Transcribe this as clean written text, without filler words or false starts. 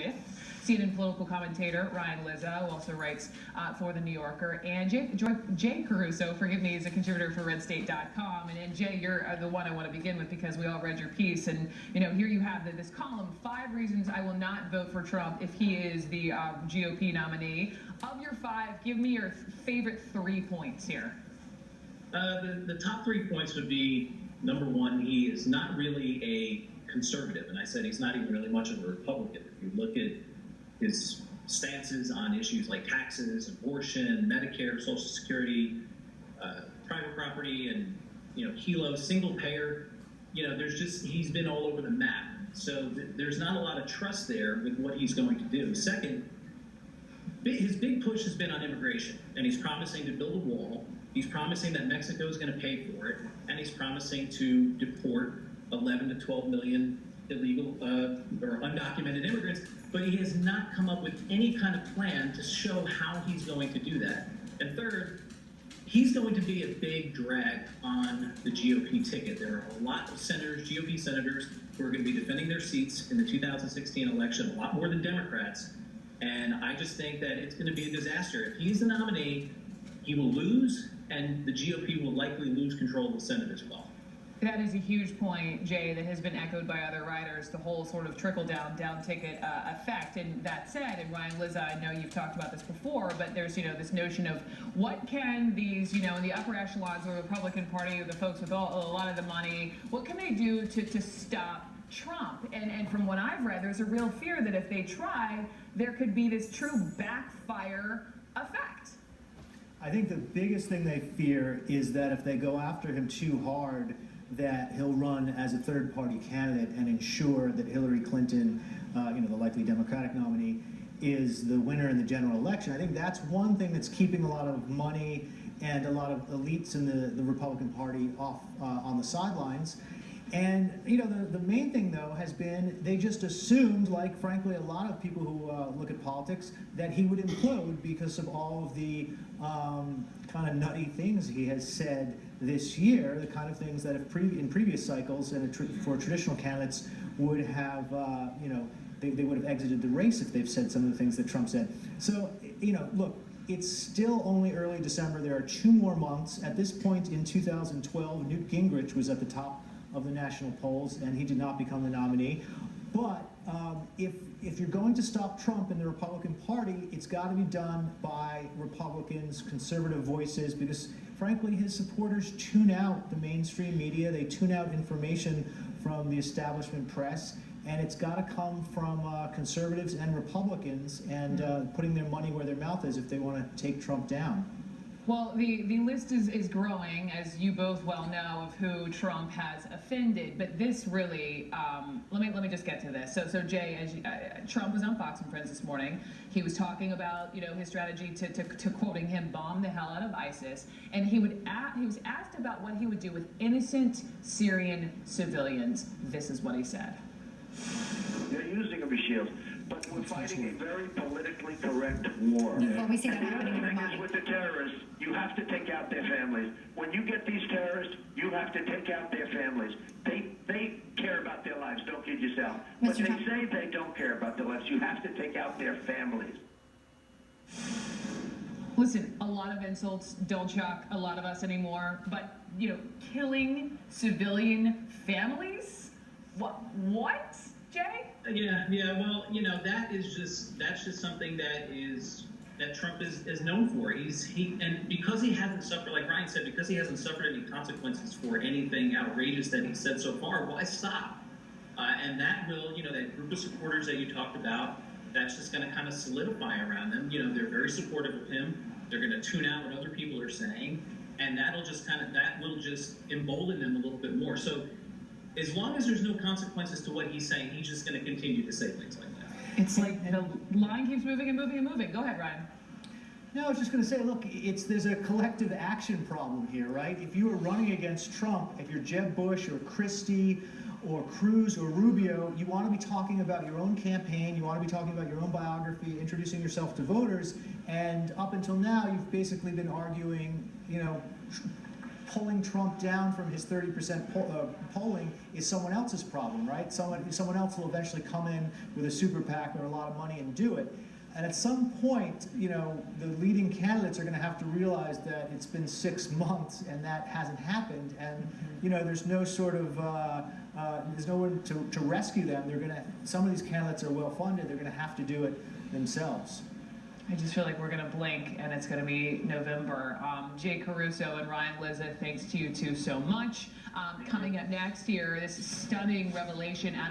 with CNN political commentator Ryan Lizzo, who also writes for The New Yorker, and Jay Caruso, forgive me, is a contributor for RedState.com. And Jay, you're the one I want to begin with because we all read your piece. And, here you have this column, 5 reasons I will not vote for Trump if he is the GOP nominee. Of your 5, give me your favorite 3 points here. The top 3 points would be, number 1, he is not really a conservative. And I said he's not even really much of a Republican. If you look at his stances on issues like taxes, abortion, Medicare, Social Security, private property, and Kilo, single payer, he's been all over the map. So there's not a lot of trust there with what he's going to do. Second, his big push has been on immigration, and he's promising to build a wall. He's promising that Mexico is going to pay for it, and he's promising to deport 11 to 12 million illegal or undocumented immigrants, but he has not come up with any kind of plan to show how he's going to do that. And third, he's going to be a big drag on the GOP ticket. There are a lot of senators, GOP senators, who are going to be defending their seats in the 2016 election, a lot more than Democrats. And I just think that it's going to be a disaster. If he's the nominee, he will lose, and the GOP will likely lose control of the Senate as well. That is a huge point, Jay, that has been echoed by other writers, the whole sort of trickle-down, down-ticket effect. And that said, and Ryan Lizzo, I know you've talked about this before, but there's, this notion of what can these, in the upper echelons of the Republican Party, the folks with a lot of the money, what can they do to stop Trump? And from what I've read, there's a real fear that if they try, there could be this true backfire effect. I think the biggest thing they fear is that if they go after him too hard, that he'll run as a third-party candidate and ensure that Hillary Clinton, the likely Democratic nominee, is the winner in the general election. I think that's one thing that's keeping a lot of money and a lot of elites in the Republican Party off on the sidelines. And, the main thing, though, has been they just assumed, like, frankly, a lot of people who look at politics, that he would implode because of all of the kind of nutty things he has said this year, the kind of things that in previous cycles and for traditional candidates would have, they would have exited the race if they've said some of the things that Trump said. So, look, it's still only early December. There are 2 more months. At this point in 2012, Newt Gingrich was at the top of the national polls, and he did not become the nominee. But if you're going to stop Trump in the Republican Party, it's got to be done by Republicans, conservative voices, because frankly, his supporters tune out the mainstream media. They tune out information from the establishment press, and it's got to come from conservatives and Republicans and putting their money where their mouth is if they want to take Trump down. Well, the list is growing, as you both well know, of who Trump has offended. But this really, let me just get to this. So Jay, Trump was on Fox and Friends this morning. He was talking about his strategy to quoting him, bomb the hell out of ISIS, and he was asked about what he would do with innocent Syrian civilians. This is what he said. They're using them as shields, but we're fighting a very politically correct war. Well, we see that happening in The thing is, Vermont. with the terrorists, you have to take out their families. When you get these terrorists, you have to take out their families. They care about their lives, don't kid yourself. But they say they don't care about their lives. You have to take out their families. Listen, a lot of insults don't shock a lot of us anymore, but, killing civilian families? What, Jay? Yeah. Well, that's just something that Trump is known for. And because he hasn't suffered, like Ryan said, because he hasn't suffered any consequences for anything outrageous that he said so far, why stop? And that will, that group of supporters that you talked about, that's just going to kind of solidify around them. They're very supportive of him. They're going to tune out what other people are saying, and that will just embolden them a little bit more. So as long as there's no consequences to what he's saying, he's just going to continue to say things like that. It's like the line keeps moving and moving and moving. Go ahead, Ryan. No, I was just going to say, look, there's a collective action problem here, right? If you are running against Trump, if you're Jeb Bush or Christie or Cruz or Rubio, you want to be talking about your own campaign, you want to be talking about your own biography, introducing yourself to voters, and up until now, you've basically been arguing, pulling Trump down from his 30% polling is someone else's problem, right? Someone else will eventually come in with a super PAC or a lot of money and do it. And at some point, the leading candidates are going to have to realize that it's been 6 months and that hasn't happened, and there's no sort of there's no one to rescue them. Some of these candidates are well funded. They're going to have to do it themselves. I just feel like we're going to blink and it's going to be November. Jay Caruso and Ryan Lizza, thanks to you two so much. Coming up next year, this stunning revelation out of